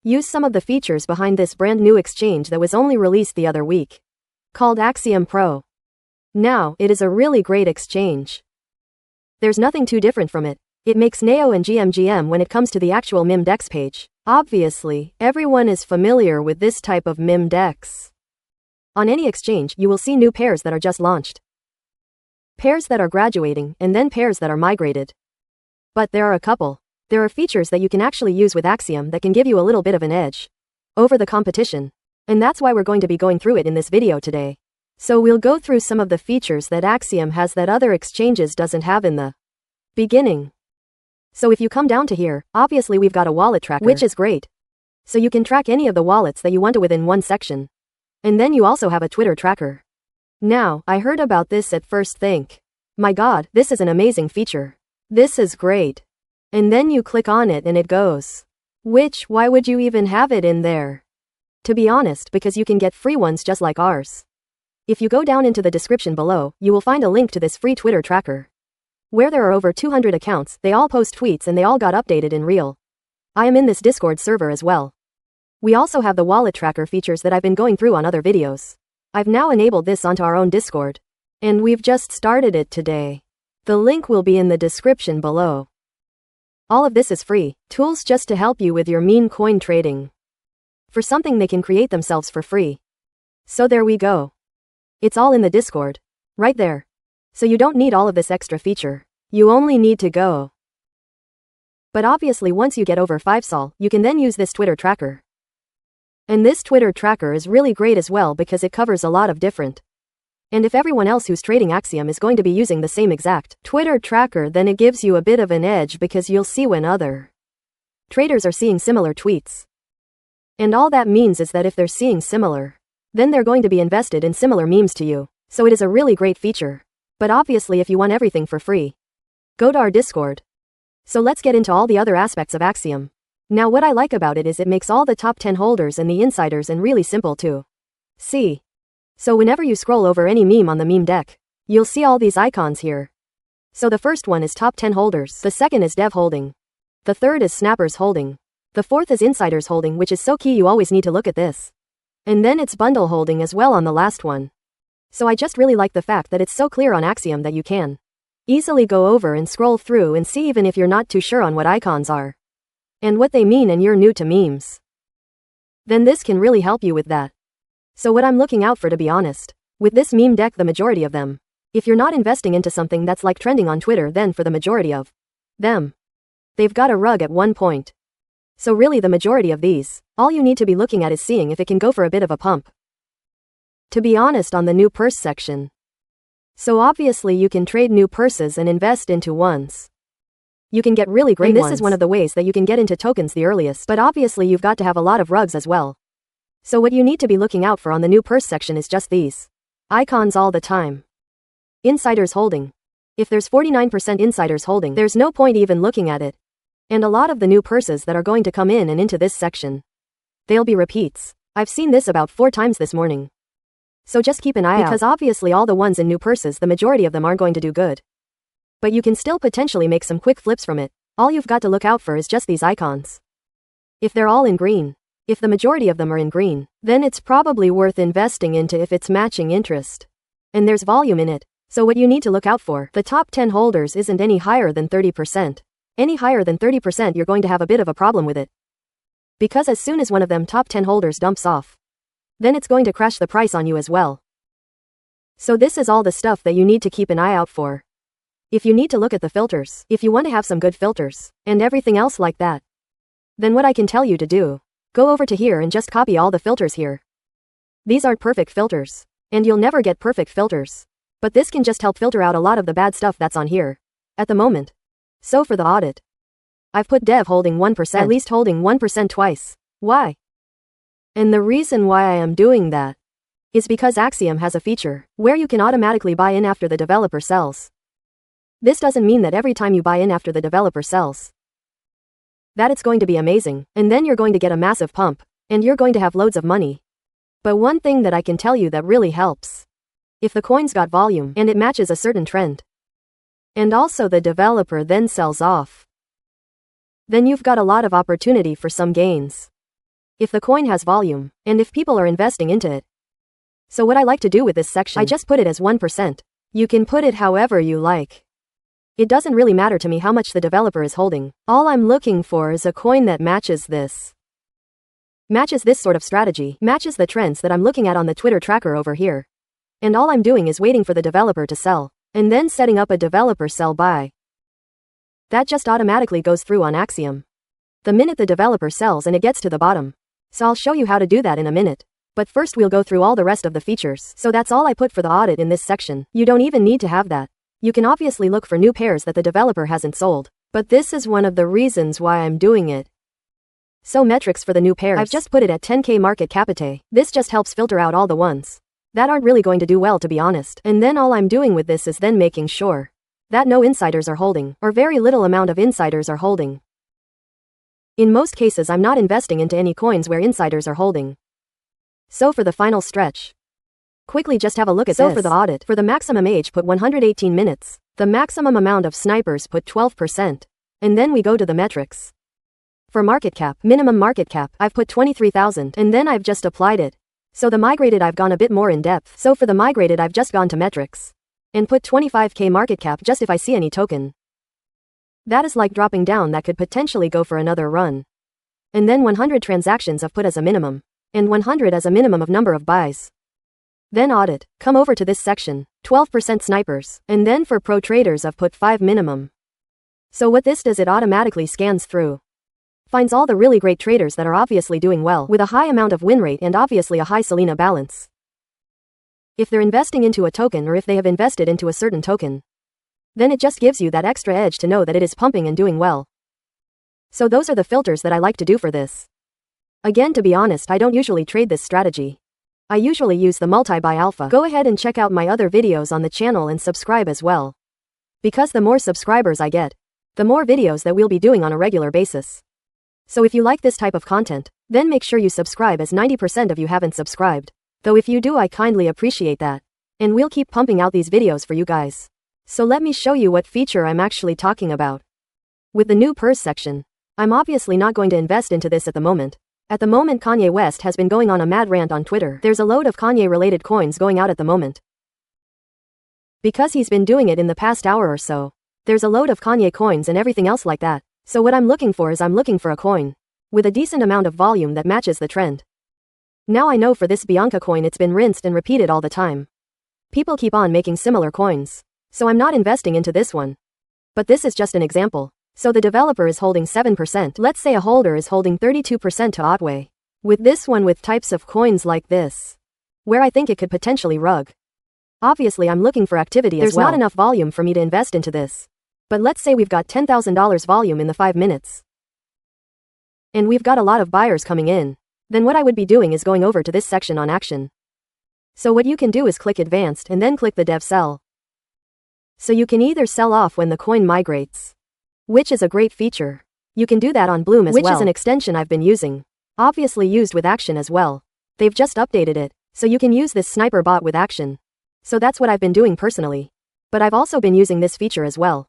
use some of the features behind this brand new exchange that was only released the other week, called Axiom Pro. Now, it is a really great exchange. There's nothing too different from it. It makes NEO and GMGM when it comes to the actual MIM DEX page. Obviously, everyone is familiar with this type of MIM DEX. On any exchange, you will see new pairs that are just launched, pairs that are graduating, and then pairs that are migrated. But there are a couple. There are features that you can actually use with Axiom that can give you a little bit of an edge over the competition. And that's why we're going to be going through it in this video today. So we'll go through some of the features that Axiom has that other exchanges doesn't have in the beginning. So if you come down to here, obviously we've got a wallet tracker, which is great. So you can track any of the wallets that you want to within one section. And then you also have a Twitter tracker. Now, I heard about this at first think, my God, this is an amazing feature. This is great. And then you click on it and it goes. Why would you even have it in there? To be honest, because you can get free ones just like ours. If you go down into the description below, you will find a link to this free Twitter tracker, where there are over 200 accounts, they all post tweets and they all got updated in real. I am in this Discord server as well. We also have the wallet tracker features that I've been going through on other videos. I've now enabled this onto our own Discord. And we've just started it today. The link will be in the description below. All of this is free, tools just to help you with your meme coin trading. For something they can create themselves for free. So there we go. It's all in the Discord. Right there. So you don't need all of this extra feature. You only need to go. But obviously once you get over 5 sol, you can then use this Twitter tracker. And this Twitter tracker is really great as well because it covers a lot of different. And if everyone else who's trading Axiom is going to be using the same exact Twitter tracker, then it gives you a bit of an edge because you'll see when other traders are seeing similar tweets. And all that means is that if they're seeing similar, then they're going to be invested in similar memes to you. So it is a really great feature. But obviously if you want everything for free, go to our Discord. So let's get into all the other aspects of Axiom. Now what I like about it is it makes all the top 10 holders and the insiders and really simple to see. So whenever you scroll over any meme on the meme deck, you'll see all these icons here. So the first one is top 10 holders, the second is dev holding, the third is snappers holding, the fourth is insiders holding, which is so key, you always need to look at this. And then it's bundle holding as well on the last one. So I just really like the fact that it's so clear on Axiom that you can easily go over and scroll through and see even if you're not too sure on what icons are and what they mean and you're new to memes. Then this can really help you with that. So what I'm looking out for, to be honest, with this meme deck, the majority of them, if you're not investing into something that's like trending on Twitter, then for the majority of them, they've got a rug at one point. So really the majority of these, all you need to be looking at is seeing if it can go for a bit of a pump. To be honest, on the new purse section. So obviously you can trade new purses and invest into ones. You can get really great ones. And this is one of the ways that you can get into tokens the earliest, but obviously you've got to have a lot of rugs as well. So what you need to be looking out for on the new purse section is just these icons all the time. Insiders holding. If there's 49% insiders holding, there's no point even looking at it. And a lot of the new purses that are going to come in and into this section, they'll be repeats. I've seen this about 4 times this morning. So just keep an eye out, because obviously all the ones in new purses, the majority of them aren't going to do good. But you can still potentially make some quick flips from it. All you've got to look out for is just these icons. If they're all in green, if the majority of them are in green, then it's probably worth investing into if it's matching interest. And there's volume in it. So what you need to look out for, the top 10 holders isn't any higher than 30%. Any higher than 30%, you're going to have a bit of a problem with it. Because as soon as one of them top 10 holders dumps off, then it's going to crash the price on you as well. So this is all the stuff that you need to keep an eye out for. If you need to look at the filters, if you want to have some good filters, and everything else like that, then what I can tell you to do, go over to here and just copy all the filters here. These aren't perfect filters, and you'll never get perfect filters. But this can just help filter out a lot of the bad stuff that's on here at the moment. So for the audit, I've put dev holding 1%, at least holding 1% twice. Why? And the reason why I am doing that is because Axiom has a feature where you can automatically buy in after the developer sells. This doesn't mean that every time you buy in after the developer sells, that it's going to be amazing, and then you're going to get a massive pump, and you're going to have loads of money. But one thing that I can tell you that really helps, if the coin's got volume, and it matches a certain trend, and also the developer then sells off, then you've got a lot of opportunity for some gains. if the coin has volume, and if people are investing into it. So what I like to do with this section, I just put it as 1%. You can put it however you like. It doesn't really matter to me how much the developer is holding. All I'm looking for is a coin that matches this. Matches this sort of strategy, matches the trends that I'm looking at on the Twitter tracker over here. And all I'm doing is waiting for the developer to sell, and then setting up a developer sell buy. That just automatically goes through on Axiom. The minute the developer sells and it gets to the bottom. So I'll show you how to do that in a minute. But first we'll go through all the rest of the features. So that's all I put for the audit in this section. You don't even need to have that. You can obviously look for new pairs that the developer hasn't sold. But this is one of the reasons why I'm doing it. So metrics for the new pairs. I've just put it at 10k market capita. This just helps filter out all the ones that aren't really going to do well, to be honest. And then all I'm doing with this is then making sure that no insiders are holding, or very little amount of insiders are holding. In most cases I'm not investing into any coins where insiders are holding. So for the final stretch, quickly just have a look at this. So for the audit, for the maximum age put 118 minutes. The maximum amount of snipers put 12%. And then we go to the metrics. For market cap, minimum market cap, I've put 23,000, and then I've just applied it. So the migrated I've gone a bit more in depth. So for the migrated I've just gone to metrics and put 25k market cap just if I see any token that is like dropping down that could potentially go for another run. And then 100 transactions I've put as a minimum, and 100 as a minimum of number of buys. Then audit, come over to this section, 12% snipers, and then for pro traders I've put 5 minimum. So what this does, it automatically scans through, finds all the really great traders that are obviously doing well with a high amount of win rate and obviously a high Selena balance. If they're investing into a token or if they have invested into a certain token, then it just gives you that extra edge to know that it is pumping and doing well. So those are the filters that I like to do for this. Again, to be honest, I don't usually trade this strategy. I usually use the multi-buy alpha. Go ahead and check out my other videos on the channel and subscribe as well. Because the more subscribers I get, the more videos that we'll be doing on a regular basis. So if you like this type of content, then make sure you subscribe, as 90% of you haven't subscribed. Though if you do, I kindly appreciate that. And we'll keep pumping out these videos for you guys. So let me show you what feature I'm actually talking about. With the new pairs section, I'm obviously not going to invest into this at the moment. At the moment Kanye West has been going on a mad rant on Twitter. There's a load of Kanye related coins going out at the moment. Because he's been doing it in the past hour or so. There's a load of Kanye coins and everything else like that. So what I'm looking for is I'm looking for a coin with a decent amount of volume that matches the trend. Now I know for this Bianca coin it's been rinsed and repeated all the time. People keep on making similar coins. So I'm not investing into this one. But this is just an example. So the developer is holding 7%. Let's say a holder is holding 32% to Otway. With this one, with types of coins like this, where I think it could potentially rug. Obviously I'm looking for activity as well. There's not enough volume for me to invest into this. But let's say we've got $10,000 volume in the 5 minutes. And we've got a lot of buyers coming in. Then what I would be doing is going over to this section on action. So what you can do is click advanced and then click the dev sell. So you can either sell off when the coin migrates, which is a great feature. You can do that on Bloom as well, which is an extension I've been using. Obviously used with Action as well. They've just updated it, so you can use this sniper bot with Action. So that's what I've been doing personally. But I've also been using this feature as well.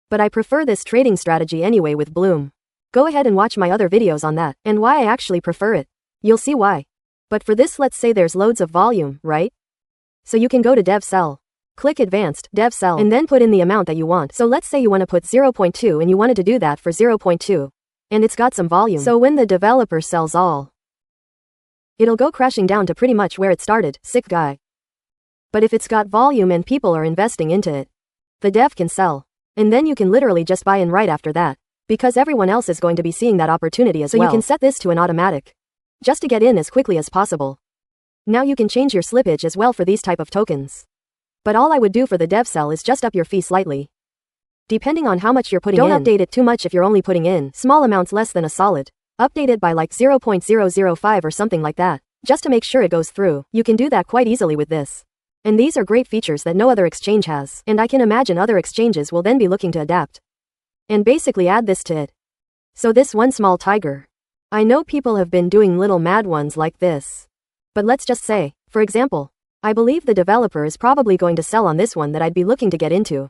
But I prefer this trading strategy anyway with Bloom. Go ahead and watch my other videos on that, and why I actually prefer it. You'll see why. But for this, let's say there's loads of volume, right? So you can go to dev sell. Click advanced, dev sell, and then put in the amount that you want. So let's say you want to put 0.2 and you wanted to do that for 0.2. And it's got some volume. So when the developer sells all, it'll go crashing down to pretty much where it started, sick guy. But if it's got volume and people are investing into it, the dev can sell. And then you can literally just buy in right after that. Because everyone else is going to be seeing that opportunity as well. So you can set this to an automatic. Just to get in as quickly as possible. Now you can change your slippage as well for these type of tokens. But all I would do for the dev sell is just up your fee slightly. Depending on how much you're putting in. Don't update it too much if you're only putting in small amounts less than a solid. Update it by like 0.005 or something like that. Just to make sure it goes through. You can do that quite easily with this. And these are great features that no other exchange has. And I can imagine other exchanges will then be looking to adapt. And basically add this to it. So this one small tiger. I know people have been doing little mad ones like this. But let's just say, for example, I believe the developer is probably going to sell on this one that I'd be looking to get into.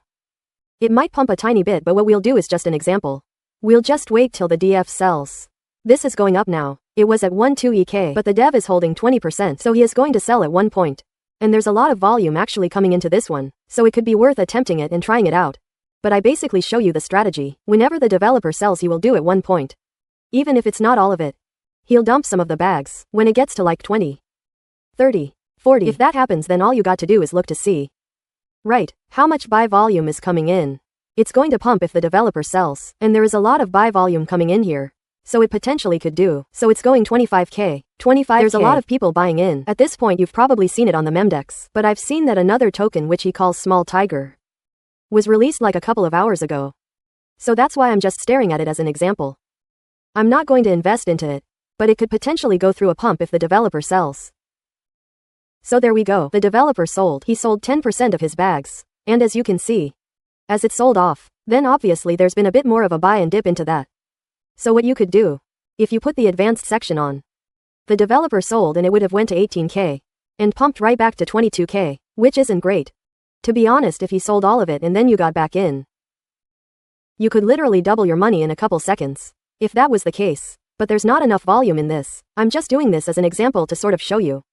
It might pump a tiny bit, but what we'll do is just an example. We'll just wait till the DF sells. This is going up now. It was at 12 EK, but the dev is holding 20%, so he is going to sell at one point. And there's a lot of volume actually coming into this one, so it could be worth attempting it and trying it out. But I basically show you the strategy. Whenever the developer sells, he will do at one point. Even if it's not all of it. He'll dump some of the bags when it gets to like 20, 30, 40. If that happens, then all you got to do is look to see. Right, how much buy volume is coming in. It's going to pump if the developer sells, and there is a lot of buy volume coming in here. So it potentially could do. So it's going 25k, 25k. There's a lot of people buying in. At this point you've probably seen it on the memdex, but I've seen that another token which he calls Small Tiger was released like a couple of hours ago. So that's why I'm just staring at it as an example. I'm not going to invest into it, but it could potentially go through a pump if the developer sells. So there we go. The developer sold. He sold 10% of his bags. And as you can see, as it sold off, then obviously there's been a bit more of a buy and dip into that. So what you could do, if you put the advanced section on, the developer sold and it would have went to 18k, and pumped right back to 22k, which isn't great. To be honest, if he sold all of it and then you got back in, you could literally double your money in a couple seconds, if that was the case. But there's not enough volume in this. I'm just doing this as an example to sort of show you.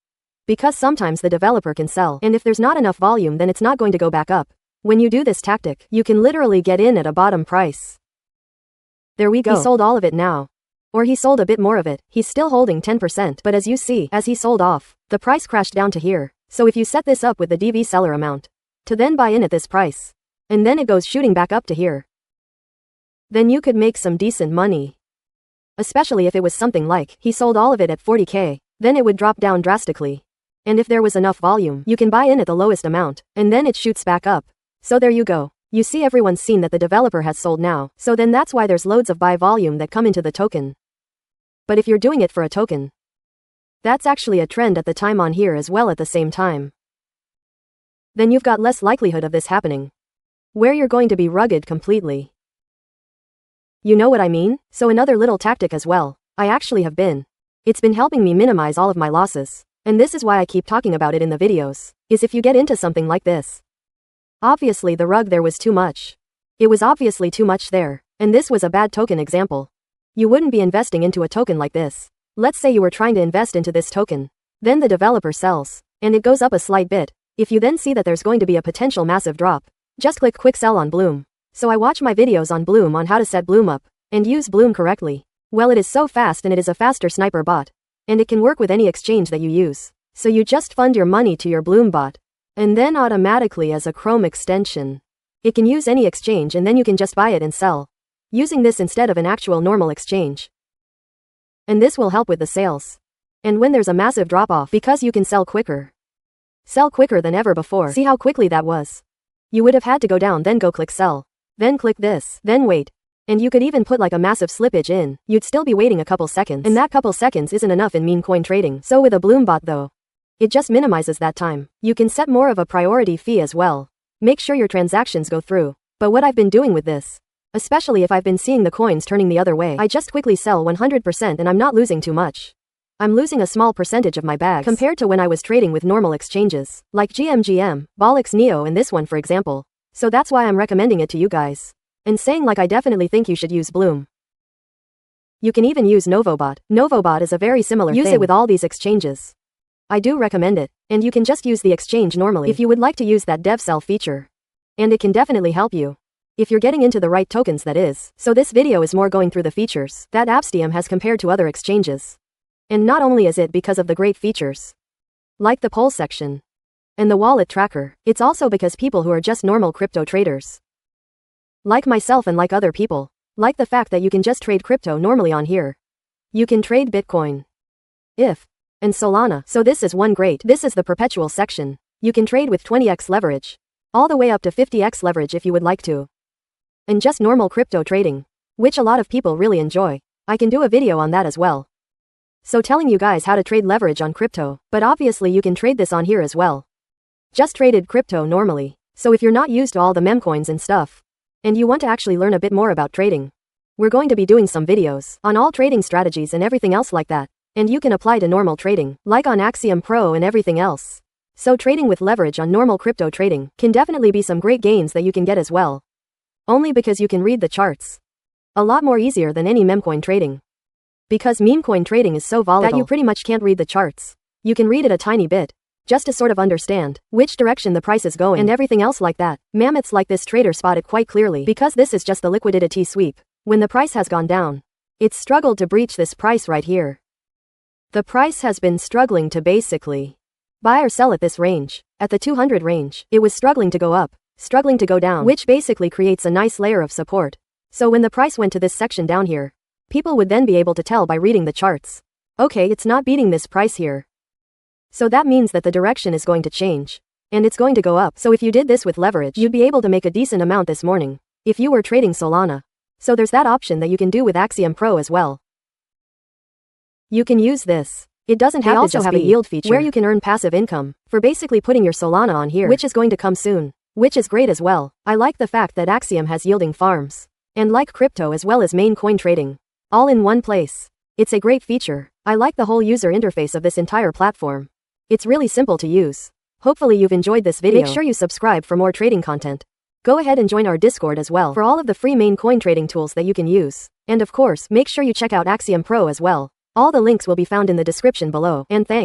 Because sometimes the developer can sell, and if there's not enough volume then it's not going to go back up. When you do this tactic, you can literally get in at a bottom price. There we go. He sold all of it now. Or he sold a bit more of it. He's still holding 10%, but as you see, as he sold off, the price crashed down to here. So if you set this up with the DV seller amount, to then buy in at this price, and then it goes shooting back up to here, then you could make some decent money. Especially if it was something like, he sold all of it at 40k, then it would drop down drastically. And if there was enough volume, you can buy in at the lowest amount, and then it shoots back up. So there you go. You see, everyone's seen that the developer has sold now, so then that's why there's loads of buy volume that come into the token. But if you're doing it for a token, that's actually a trend at the time on here as well at the same time, then you've got less likelihood of this happening, where you're going to be rugged completely. You know what I mean? So another little tactic as well, I actually have been. It's been helping me minimize all of my losses, and this is why I keep talking about it in the videos, is if you get into something like this. Obviously the rug there was too much. It was obviously too much there, and this was a bad token example. You wouldn't be investing into a token like this. Let's say you were trying to invest into this token. Then the developer sells, and it goes up a slight bit. If you then see that there's going to be a potential massive drop, just click quick sell on Bloom. So I watch my videos on Bloom on how to set Bloom up, and use Bloom correctly. Well, it is so fast and it is a faster sniper bot. And it can work with any exchange that you use. So you just fund your money to your Bloom bot, and then automatically as a Chrome extension. It can use any exchange and then you can just buy it and sell, using this instead of an actual normal exchange. And this will help with the sales. And when there's a massive drop off, because you can sell quicker. Sell quicker than ever before. See how quickly that was? You would have had to go down, then go click sell. Then click this, then wait. And you could even put like a massive slippage in. You'd still be waiting a couple seconds. And that couple seconds isn't enough in meme coin trading. So with a Bloom bot though, it just minimizes that time. You can set more of a priority fee as well. Make sure your transactions go through. But what I've been doing with this, especially if I've been seeing the coins turning the other way, I just quickly sell 100% and I'm not losing too much. I'm losing a small percentage of my bags compared to when I was trading with normal exchanges, like GMGM, Bolix Neo and this one for example. So that's why I'm recommending it to you guys. And saying like I definitely think you should use Bloom. You can even use Novobot. Novobot is a very similar thing. Use it with all these exchanges. I do recommend it, and you can just use the exchange normally if you would like to use that dev sell feature. And it can definitely help you. If you're getting into the right tokens, that is. So this video is more going through the features that Axiom has compared to other exchanges. And not only is it because of the great features, like the poll section and the wallet tracker, it's also because people who are just normal crypto traders, like myself and like other people, like the fact that you can just trade crypto normally on here. You can trade Bitcoin, ETH, and Solana. So this is this is the perpetual section. You can trade with 20x leverage, all the way up to 50x leverage if you would like to. And just normal crypto trading, which a lot of people really enjoy. I can do a video on that as well. So telling you guys how to trade leverage on crypto, but obviously you can trade this on here as well. Just traded crypto normally. So if you're not used to all the meme coins and stuff, and you want to actually learn a bit more about trading, we're going to be doing some videos on all trading strategies and everything else like that. And you can apply to normal trading, like on Axiom Pro and everything else. So trading with leverage on normal crypto trading can definitely be some great gains that you can get as well. Only because you can read the charts a lot more easier than any meme coin trading. Because meme coin trading is so volatile that you pretty much can't read the charts. You can read it a tiny bit, just to sort of understand which direction the price is going and everything else like that. Mammoths like this trader spot it quite clearly because this is just the liquidity sweep. When the price has gone down, it's struggled to breach this price right here. The price has been struggling to basically buy or sell at this range. At the 200 range, it was struggling to go up, struggling to go down, which basically creates a nice layer of support. So when the price went to this section down here, people would then be able to tell by reading the charts. Okay, it's not beating this price here. So that means that the direction is going to change. And it's going to go up. So if you did this with leverage, you'd be able to make a decent amount this morning if you were trading Solana. So there's that option that you can do with Axiom Pro as well. You can use this. It doesn't have to also have a yield feature where you can earn passive income for basically putting your Solana on here, which is going to come soon, which is great as well. I like the fact that Axiom has yielding farms and like crypto as well as main coin trading all in one place. It's a great feature. I like the whole user interface of this entire platform. It's really simple to use. Hopefully you've enjoyed this video. Make sure you subscribe for more trading content. Go ahead and join our Discord as well for all of the free main coin trading tools that you can use. And of course, make sure you check out Axiom Pro as well. All the links will be found in the description below. And thanks.